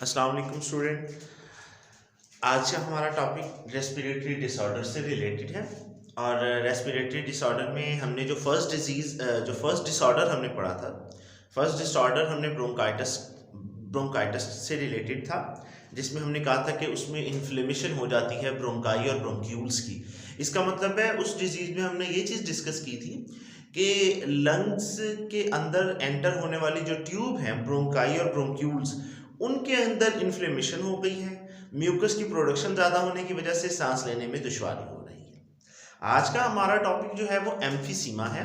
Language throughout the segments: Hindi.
अस्सलाम वालेकुम स्टूडेंट। आज का हमारा टॉपिक रेस्पिरेटरी डिसऑर्डर से रिलेटेड है। और रेस्पिरेटरी डिसऑर्डर में हमने जो फर्स्ट डिसऑर्डर हमने पढ़ा था, फर्स्ट डिसऑर्डर हमने ब्रोंकाइटिस से रिलेटेड था, जिसमें हमने कहा था कि उसमें इन्फ्लेमेशन हो जाती है ब्रोंकाई और ब्रोंक्यूल्स की। इसका मतलब है उस डिजीज़ में हमने ये चीज़ डिस्कस की थी कि लंग्स के अंदर एंटर होने वाली जो ट्यूब हैं ब्रोंकाई और ब्रोंक्यूल्स, उनके अंदर इन्फ्लेमेशन हो गई है। म्यूकस की प्रोडक्शन ज़्यादा होने की वजह से सांस लेने में दुश्वारी हो रही है। आज का हमारा टॉपिक जो है वो एम्फीसीमा है।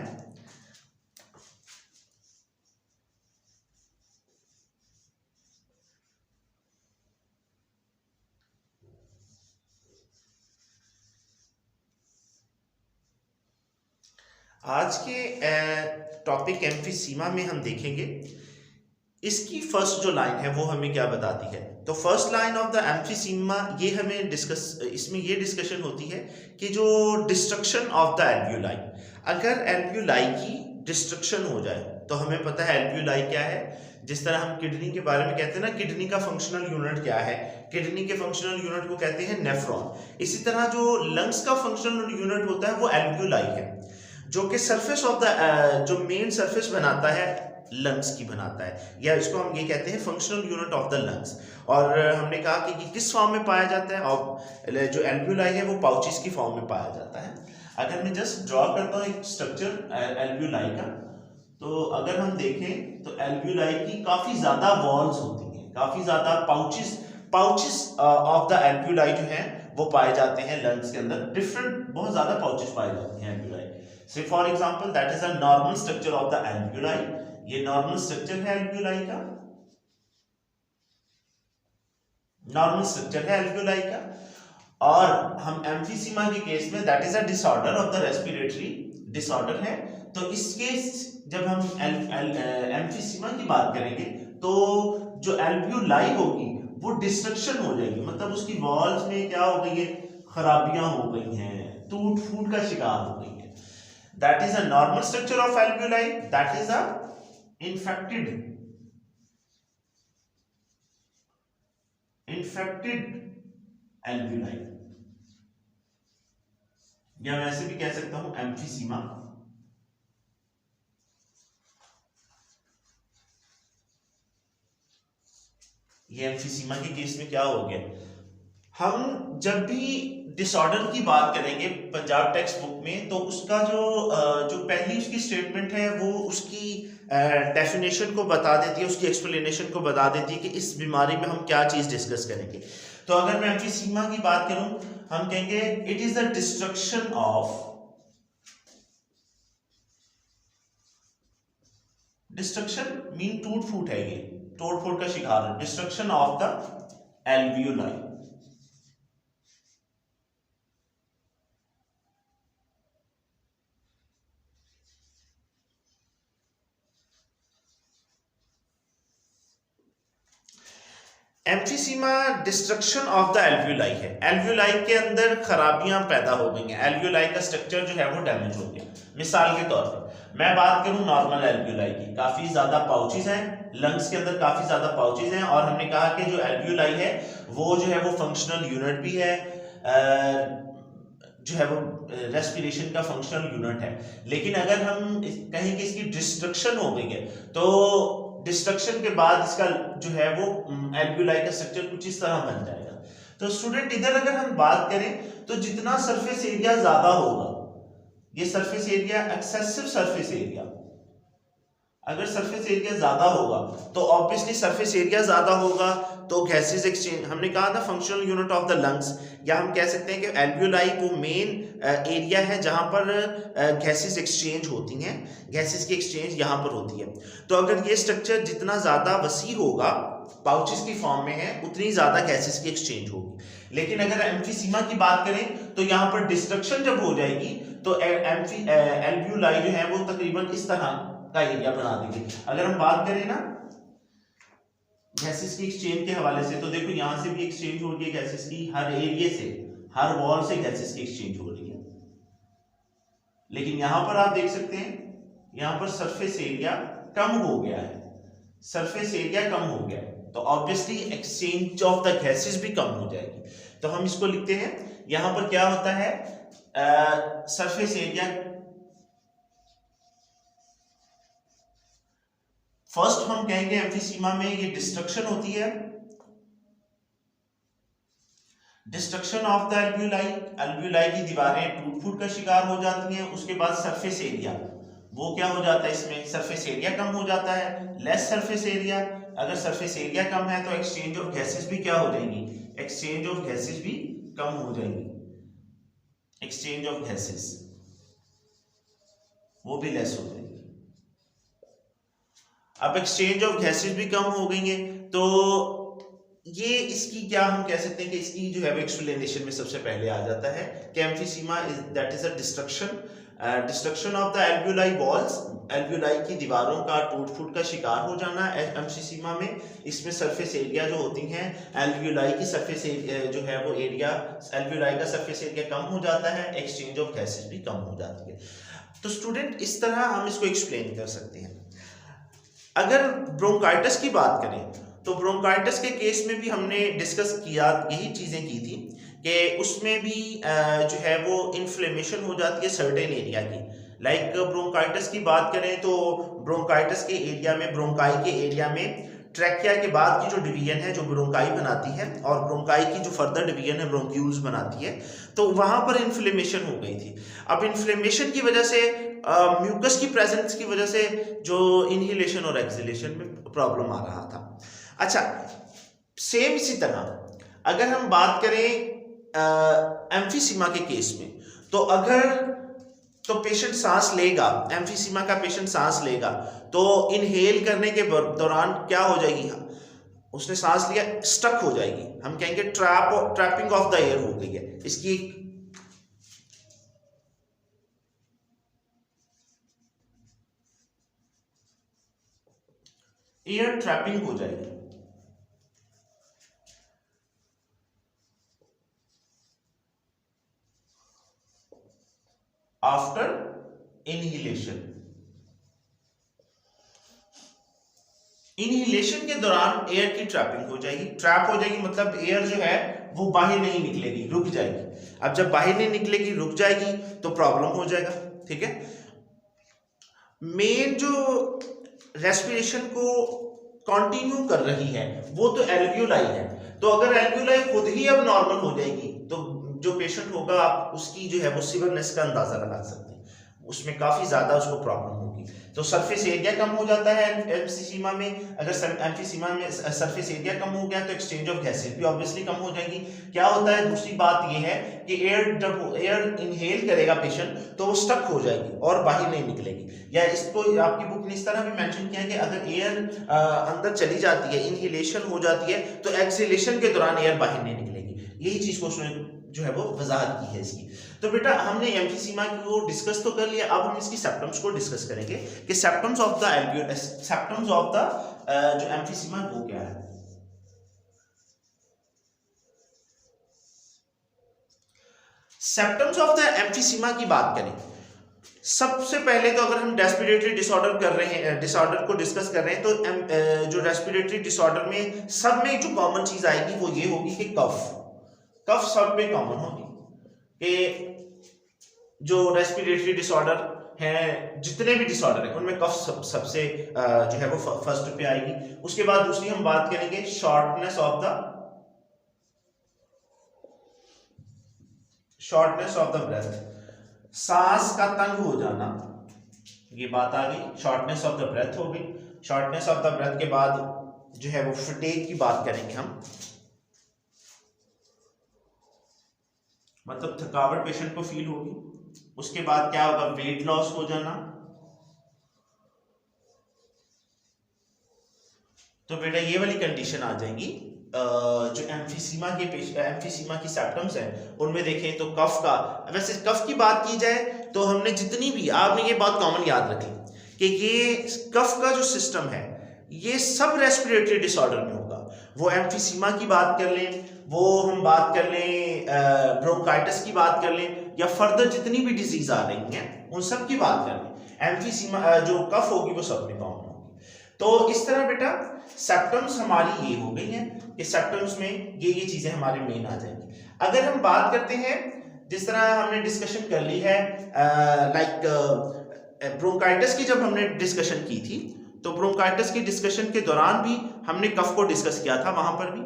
आज के टॉपिक एम्फीसीमा में हम देखेंगे इसकी फर्स्ट जो लाइन है वो हमें क्या बताती है। तो first line of the emphysema इसमें ये डिस्कशन होती है कि जो डिस्ट्रक्शन ऑफ द एल्वियोलाई, अगर एल्वियोलाई की डिस्ट्रक्शन हो जाए तो हमें पता है एल्वियोलाई क्या है। जिस तरह हम किडनी के बारे में कहते हैं ना, किडनी का फंक्शनल यूनिट क्या है, किडनी के फंक्शनल यूनिट को कहते हैं नेफ्रॉन। इसी तरह जो लंग्स का फंक्शनल यूनिट होता है वो एल्वियोलाई है, जो कि सरफेस ऑफ द जो मेन सरफेस बनाता है लंग्स की बनाता है, या इसको हम ये कहते हैं functional unit of the lungs. और हमने कहा कि किस फॉर्म में पाया जाता है, और जो एल्वियोलाई है वो पाउचेस की फॉर्म में पाया जाता है। अगर मैं जस्ट ड्रॉ करता हूँ एक स्ट्रक्चर एल्वियोलाई का, तो अगर हम देखें तो एल्वियोलाई की काफी ज्यादा वॉल्स होती हैं, काफी ज्यादा पाउचेस ऑफ द एल्वियोलाई जो है वो पाए जाते हैं लंग्स के अंदर। डिफरेंट बहुत ज्यादा पाउचेस पाए जाते हैं एल्वियोलाई से। For example that is a normal structure of the alveoli. ये नॉर्मल स्ट्रक्चर है एल्वियोलाई का, नॉर्मल स्ट्रक्चर है एल्वियोलाई का। और हम एम्फीसीमा के केस में that is a disorder of the respiratory disorder है। तो इस केस जब हम एम्फीसीमा की बात करेंगे तो जो एल्वियोलाई होगी वो डिस्ट्रक्शन हो जाएगी, मतलब उसकी वॉल्स में क्या हो गई है, खराबियां हो गई हैं, टूट फूट का शिकार हो गई है। That is a normal structure of alveoli, that is a infected alveoli, या मैं ऐसे भी कह सकता हूं एम्फीसीमा। ये एम्फीसीमा के केस में क्या हो गया, हम जब भी डिसऑर्डर की बात करेंगे पंजाब टेक्स्ट बुक में, तो उसका जो पहली उसकी स्टेटमेंट है वो उसकी डेफिनेशन को बता देती है, उसकी एक्सप्लेनेशन को बता देती है कि इस बीमारी में हम क्या चीज डिस्कस करेंगे। तो अगर मैं एम्फीसीमा की बात करूं, हम कहेंगे it is the destruction of, destruction mean टूट फूट है, ये तोड़ फोड़ का शिकार है, destruction of the alveoli. Emphysema destruction of the alveoli है, एल्वियोलाई के अंदर खराबियां पैदा हो गई हैं, एल्वियोलाई का स्ट्रक्चर जो है वो डैमेज हो गया। मिसाल के तौर पर मैं बात करूं नॉर्मल एल्वियोलाई की, काफी ज्यादा पाउचेस हैं लंग्स के अंदर, काफी ज्यादा पाउचेस हैं। और हमने कहा कि जो एल्वियोलाई है वो जो है वो फंक्शनल यूनिट भी है, जो है वो रेस्पिरेशन का फंक्शनल यूनिट है। लेकिन अगर हम कहें कि इसकी डिस्ट्रक्शन हो गई है, तो डिस्ट्रक्शन के बाद इसका जो है वो एल्वियोलाई का स्ट्रक्चर कुछ इस तरह बन जाएगा। तो स्टूडेंट इधर अगर हम बात करें तो जितना सरफेस एरिया ज्यादा होगा, ये surface area excessive surface area, अगर सरफेस एरिया ज्यादा होगा तो ऑब्वियसली सरफेस एरिया ज्यादा होगा तो गैसेस एक्सचेंज, हमने कहा था functional unit of the lungs, या हम कह सकते हैं कि एल्वियोलाई वो मेन एरिया है जहां पर गैसेस एक्सचेंज होती हैं, गैसेस की एक्सचेंज यहां पर होती है। तो अगर ये स्ट्रक्चर जितना ज्यादा वसी होगा, पाउचेस की फॉर्म में है, उतनी ज्यादा गैसेस की एक्सचेंज होगी। लेकिन अगर एम्फीसीमा की बात करें तो यहां पर डिस्ट्रक्शन जब हो जाएगी तो एल्वियोलाई जो है वो तकरीबन इस तरह का एरिया बना देंगे। अगर हम बात करें ना गैसेस की एक्सचेंज के हवाले से, तो देखो यहां से भी एक्सचेंज हो रही है गैसेस की, हर एरिया से, हर वॉल से गैसेस की एक्सचेंज हो रही है। लेकिन यहां पर आप देख सकते हैं यहां पर सरफेस एरिया कम हो गया है, सरफेस एरिया कम हो गया तो obviously exchange of the gases भी कम हो जाएगी। तो हम इसको लिखते हैं, यहां पर क्या होता है, सरफेस एरिया, फर्स्ट हम कहेंगे एम्फीसीमा में ये डिस्ट्रक्शन होती है, destruction of the alveoli, alveoli की दीवारें टूट फूट का शिकार हो जाती हैं। उसके बाद सरफेस एरिया, वो क्या हो जाता है, इसमें सरफेस एरिया कम हो जाता है, लेस सरफेस एरिया। अगर सरफेस एरिया कम है तो एक्सचेंज ऑफ गैसेस भी क्या हो जाएगी, एक्सचेंज ऑफ गैसेस भी कम हो जाएगी, एक्सचेंज ऑफ गैसेस वो भी लेस हो जाएगी। अब एक्सचेंज ऑफ गैसेस भी कम हो गई है तो ये इसकी क्या हम कह सकते हैं कि इसकी जो है वो एक्सप्लेनेशन में सबसे पहले आ जाता है कि emphysema is that is a destruction of the alveoli walls, alveoli की दीवारों का टूट फूट का शिकार हो जाना एम्फीसीमा में। इसमें सरफेस एरिया जो होती हैं, एल्वियोलाई की सरफेस जो है वो एरिया, एल्वियोलाई का सरफेस एरिया कम हो जाता है, एक्सचेंज ऑफ गैसेस भी कम हो जाती है। तो स्टूडेंट इस तरह हम इसको एक्सप्लेन कर सकते हैं। अगर ब्रोंकाइटिस की बात करें तो ब्रोंकाइटिस के केस में भी हमने डिस्कस किया, यही चीज़ें की थी कि उसमें भी जो है वो इन्फ्लेमेशन हो जाती है सर्टेन एरिया की। लाइक ब्रोंकाइटिस की बात करें तो ब्रोंकाइटिस के एरिया में, ब्रोंकाई के एरिया में ट्रैकिया के बाद की जो डिवीजन है जो ब्रोंकाई बनाती है और ब्रोंकाई की जो फर्दर डिवीजन है ब्रोंक्यूल्स बनाती है, तो वहाँ पर इन्फ्लेमेशन हो गई थी। अब इन्फ्लेमेशन की वजह से म्यूकस की प्रेजेंस की वजह से जो इनहेलेशन और एक्सहेलेशन में प्रॉब्लम आ रहा था। अच्छा, सेम इसी तरह अगर हम बात करें एम्फीसीमा के केस में, तो अगर तो पेशेंट सांस लेगा, एम्फीसीमा का पेशेंट सांस लेगा तो इनहेल करने के दौरान क्या हो जाएगी, उसने सांस लिया स्टक हो जाएगी, हम कहेंगे ट्रैपिंग ऑफ द एयर हो गई है, इसकी एयर ट्रैपिंग हो जाएगी। आफ्टर इनहिलेशन, इनहिलेशन के दौरान एयर की ट्रैपिंग हो जाएगी। ट्रैप हो जाएगी मतलब एयर जो है वो बाहर नहीं निकलेगी, रुक जाएगी। अब जब बाहर नहीं निकलेगी, रुक जाएगी तो प्रॉब्लम हो जाएगा। ठीक है, मेन जो रेस्पिरेशन को कंटिन्यू कर रही है वो तो एल्वियोलाई है। तो अगर एल्वियोलाई खुद ही अब नॉर्मल हो जाएगी तो जो पेशेंट होगा आप उसकी जो है वो सिवरनेस का अंदाजा लगा सकते हैं, उसमें काफी ज्यादा उसको प्रॉब्लम होगी। तो सरफेस एरिया कम हो जाता है एम्फीसीमा में। अगर एम्फीसीमा में सरफेस एरिया कम हो गया तो एक्सचेंज ऑफ गैसेस भी ऑब्वियसली कम हो जाएगी। क्या होता है, दूसरी बात यह है कि एयर जब एयर इनहेल करेगा पेशेंट तो वो स्टक हो जाएगी और बाहर नहीं निकलेगी। या इसको आपकी बुक ने इस तरह भी मेंशन किया है कि अगर एयर अंदर चली जाती है, इनहेलेशन हो जाती है, तो एक्सहेलेशन के दौरान एयर बाहर नहीं निकलेगी। यही चीज को उसने जो है वो वजाहत की है इसकी। तो बेटा हमने एम्फीसीमा को डिस्कस तो कर लिया, अब हम इसकी सिम्पटम्स को डिस्कस करेंगे कि symptoms of the symptoms of the जो एम्फीसीमा वो क्या है। सिम्पटम्स ऑफ द एम्फीसीमा की बात करें, सबसे पहले तो अगर हम रेस्पिरेटरी डिसऑर्डर कर रहे हैं, डिसऑर्डर को डिस्कस कर रहे हैं, तो जो रेस्पिरेटरी डिसऑर्डर में सब में जो कॉमन चीज आएगी वो ये होगी कि कफ सब में कॉमन होगी कि जो रेस्पिरेटरी डिसऑर्डर है, जितने भी डिसऑर्डर है उनमें कफ सबसे जो है वो फर्स्ट पे आएगी। उसके बाद दूसरी हम बात करेंगे शॉर्टनेस ऑफ द ब्रेथ, सांस का तंग हो जाना, ये बात आ गई, शॉर्टनेस ऑफ द ब्रेथ हो गई। शॉर्टनेस ऑफ द ब्रेथ के बाद जो है वो फटीग की बात करेंगे हम, मतलब थकावट पेशेंट को फील होगी। उसके बाद क्या होगा, वेट लॉस हो जाना। तो बेटा ये वाली कंडीशन आ जाएगी। जो एम्फीसीमा की सिम्पटम्स हैं उनमें देखें तो कफ का, वैसे कफ की बात की जाए तो हमने जितनी भी, आपने ये बात कॉमन याद रखी कि ये कफ का जो सिस्टम है ये सब रेस्पिरेटरी डिसऑर्डर में होगा। वो एम्फीसीमा की बात कर लें, वो हम बात कर लें ब्रोंकाइटिस की बात कर लें, या फर्दर जितनी भी डिजीज आ रही हैं उन सब की बात कर लें, एम्फीसीमा जो कफ होगी वो सब में कॉमन होगी। तो इस तरह बेटा सेप्टम्स हमारी ये हो गई हैं कि सेप्टम्स में ये चीजें हमारे मेन आ जाएंगी। अगर हम बात करते हैं, जिस तरह हमने डिस्कशन कर ली है ब्रोंकाइटिस की, जब हमने डिस्कशन की थी तो ब्रोंकाइटिस की डिस्कशन के दौरान भी हमने कफ को डिस्कस किया था वहां पर भी।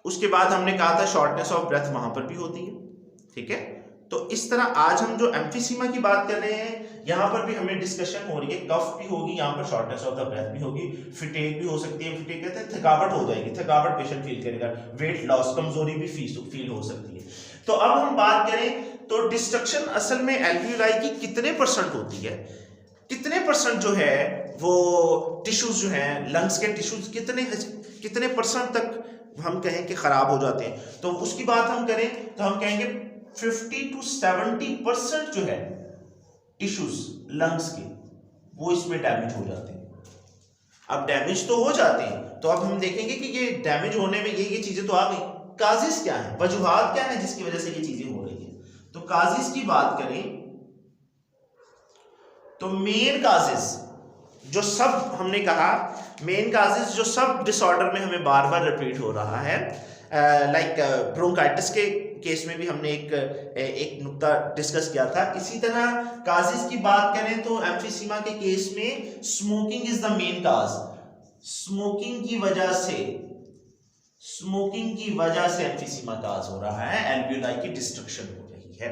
उसके बाद हमने कहा था शॉर्टनेस ऑफ ब्रेथ वहां पर भी होती है, ठीक है। तो इस तरह आज हम जो एम्फीसीमा की बात कर रहे हैं यहाँ पर भी हमें डिस्कशन हो रही है, कफ भी होगी, यहाँ पर शॉर्टनेस ऑफ द ब्रेथ भी होगी, फिटेक भी हो सकती है। फिटेक कहते हैं थकावट हो जाएगी, थकावट पेशेंट फील करेगा, वेट लॉस, कमजोरी भी फील हो सकती है। तो अब हम बात करें तो डिस्ट्रक्शन असल में एल्वियोलाई की कितने परसेंट होती है, कितने परसेंट जो है वो टिश्यूज जो है लंग्स के टिश्यूज कितने परसेंट तक हम कहें कि खराब हो जाते हैं। तो उसकी बात हम करें तो हम कहेंगे 50 to 70% जो है टिश्यूज लंग्स के वो इसमें डैमेज हो जाते हैं। अब डैमेज तो हो जाते हैं, तो अब हम देखेंगे कि ये डैमेज होने में ये चीजें तो आ गई, काजिस क्या है, वजूहात क्या है जिसकी वजह से ये चीजें हो रही है। तो काजिस की बात करें तो मेन काजिस जो सब हमने कहा, मेन काजिस जो सब डिसऑर्डर में हमें बार बार रिपीट हो रहा है, लाइक ब्रोंकाइटिस के केस में भी हमने एक नुक्ता डिस्कस किया था। इसी तरह काजिस की बात करें तो एम्फीसीमा के केस में smoking is the main cause. Smoking की वजह से एम्फीसीमा काज हो रहा है, एल्वियोलाई की डिस्ट्रक्शन हो रही है,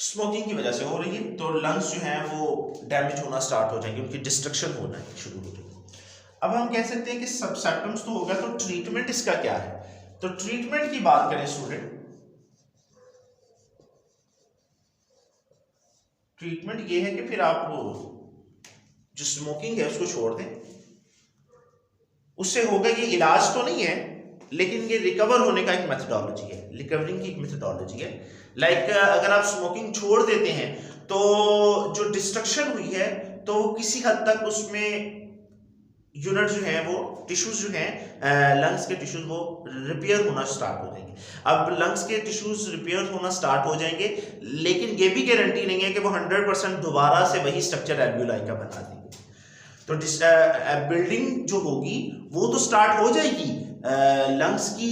स्मोकिंग की वजह से हो रही है। तो लंग्स जो हैं वो डैमेज होना स्टार्ट हो जाएंगे, उनकी डिस्ट्रक्शन होना शुरू हो जाएगी। अब हम कह सकते हैं कि सब सिम्टम्स तो हो गया, तो ट्रीटमेंट इसका क्या है। तो ट्रीटमेंट की बात करें स्टूडेंट, ट्रीटमेंट ये है कि फिर आप जो स्मोकिंग है उसको छोड़ दें, उससे होगा, ये इलाज तो नहीं है लेकिन ये रिकवर होने का एक मेथडोलॉजी है, रिकवरिंग की एक मेथडोलॉजी है। लाइक अगर आप स्मोकिंग छोड़ देते हैं तो जो डिस्ट्रक्शन हुई है तो किसी हद तक उसमें यूनिट जो है वो टिश्यूज जो हैं लंग्स के टिश्यूज वो रिपेयर होना स्टार्ट हो जाएंगे। अब लंग्स के टिश्यूज रिपेयर होना स्टार्ट हो जाएंगे, लेकिन ये भी गारंटी नहीं है कि वो 100% दोबारा से वही स्ट्रक्चर एल्वियोलाई का बना देंगे। तो बिल्डिंग जो होगी वो तो स्टार्ट हो जाएगी, लंग्स की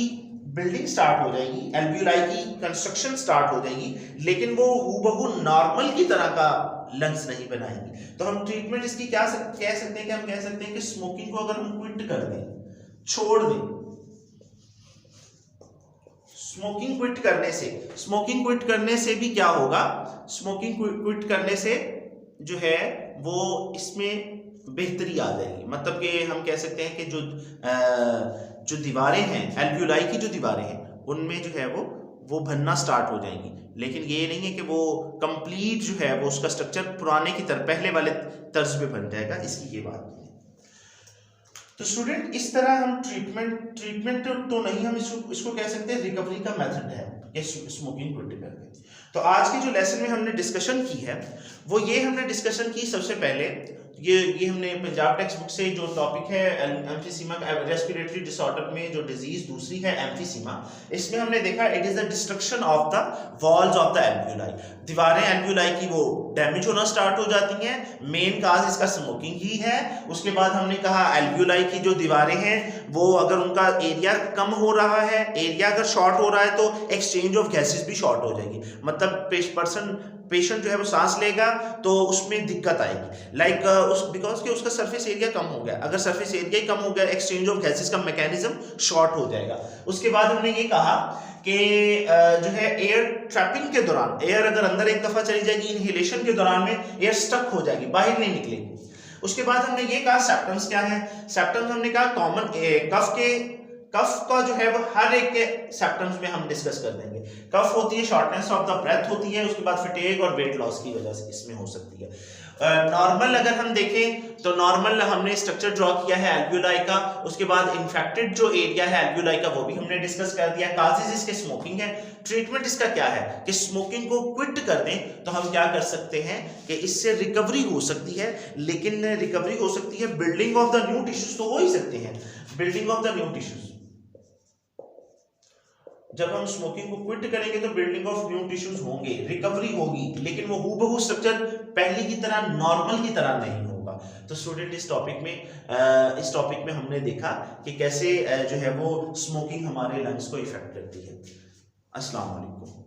बिल्डिंग स्टार्ट हो जाएगी, एल्वियोलाई की कंस्ट्रक्शन स्टार्ट हो जाएगी, लेकिन वो हूबहू नॉर्मल की तरह का लंग्स नहीं बनाएंगी। तो हम ट्रीटमेंट इसकी क्या कह सकते हैं कि हम कह सकते हैं कि स्मोकिंग को अगर हम क्विट कर दें, छोड़ दें, स्मोकिंग क्विट करने से भी क्या होगा, स्मोकिंग क्विट करने से जो है वो इसमें बेहतरी आ जाएगी। मतलब कि हम कह सकते हैं कि जो दीवारें हैं एल्वियोलाई की, जो दीवारें हैं उनमें जो है वो बनना स्टार्ट हो जाएंगी, लेकिन ये नहीं है कि वो कंप्लीट जो है वो उसका स्ट्रक्चर पुराने की तरह पहले वाले तर्ज पे बन जाएगा, इसकी ये बात नहीं है। तो स्टूडेंट इस तरह हम ट्रीटमेंट तो नहीं, हम इसको कह सकते हैं रिकवरी का मेथड है ये स्मोकिंग क्विट करके। तो आज के जो लेसन में हमने डिस्कशन की है वो ये हमने डिस्कशन की, सबसे पहले ये हमने पंजाब टेक्स्ट बुक से जो टॉपिक है एम्फीसीमा का, रेस्पिरेटरी डिसऑर्डर में जो डिजीज दूसरी है एम्फीसीमा, इसमें हमने देखा it is the destruction of the walls of the alveoli. दीवारें एल्वियोलाई की वो डैमेज होना स्टार्ट हो जाती हैं, मेन काज इसका स्मोकिंग ही है। उसके बाद हमने कहा एल्वियोलाई की जो दीवारें हैं वो अगर उनका एरिया कम हो रहा है, एरिया अगर शॉर्ट हो रहा है तो एक्सचेंज ऑफ गैसेस भी शॉर्ट हो जाएगी, मतलब पेशेंट जो है वो सांस लेगा तो उसमें दिक्कत आएगी, लाइक बिकॉज कि उसका सरफेस एरिया कम हो गया, अगर सरफेस एरिया ही कम हो गया एक्सचेंज ऑफ गैसेस का मैकेनिज्म शॉर्ट हो जाएगा। उसके बाद हमने ये कहा कि जो है एयर ट्रैपिंग के दौरान, एयर अगर अंदर एक दफा चली जाएगी इनहेलेशन के दौरान में एयर स्टक हो जाएगी, बाहर नहीं निकलेगी। उसके बाद हमने ये कहा सेप्टम्स क्या है, सेप्टम्स हमने कहा कॉमन कफ का जो है वो हर एक के सिम्टम्स में हम डिस्कस कर देंगे। कफ होती है, शॉर्टनेस ऑफ द ब्रेथ होती है, उसके बाद फिटेग और वेट लॉस की वजह से इसमें हो सकती है। नॉर्मल अगर हम देखें तो नॉर्मल हमने स्ट्रक्चर ड्रॉ किया है एल्वियोलाई का, उसके बाद इन्फेक्टेड जो एरिया है एल्वियोलाई का वो भी हमने डिस्कस कर दिया। काजेस इसके स्मोकिंग है, ट्रीटमेंट इसका क्या है कि स्मोकिंग को क्विट कर दें तो हम क्या कर सकते हैं कि इससे रिकवरी हो सकती है, लेकिन रिकवरी हो सकती है, building of the new tissues तो हो ही सकते हैं, building of the new tissues जब हम स्मोकिंग को क्विट करेंगे तो बिल्डिंग ऑफ न्यू टिश्यूज होंगे, रिकवरी होगी, लेकिन वो हूबहू स्ट्रक्चर पहले की तरह नॉर्मल की तरह नहीं होगा, होगा। तो स्टूडेंट इस टॉपिक में हमने देखा कि कैसे जो है वो स्मोकिंग हमारे लंग्स को इफेक्ट करती है। अस्सलाम वालेकुम।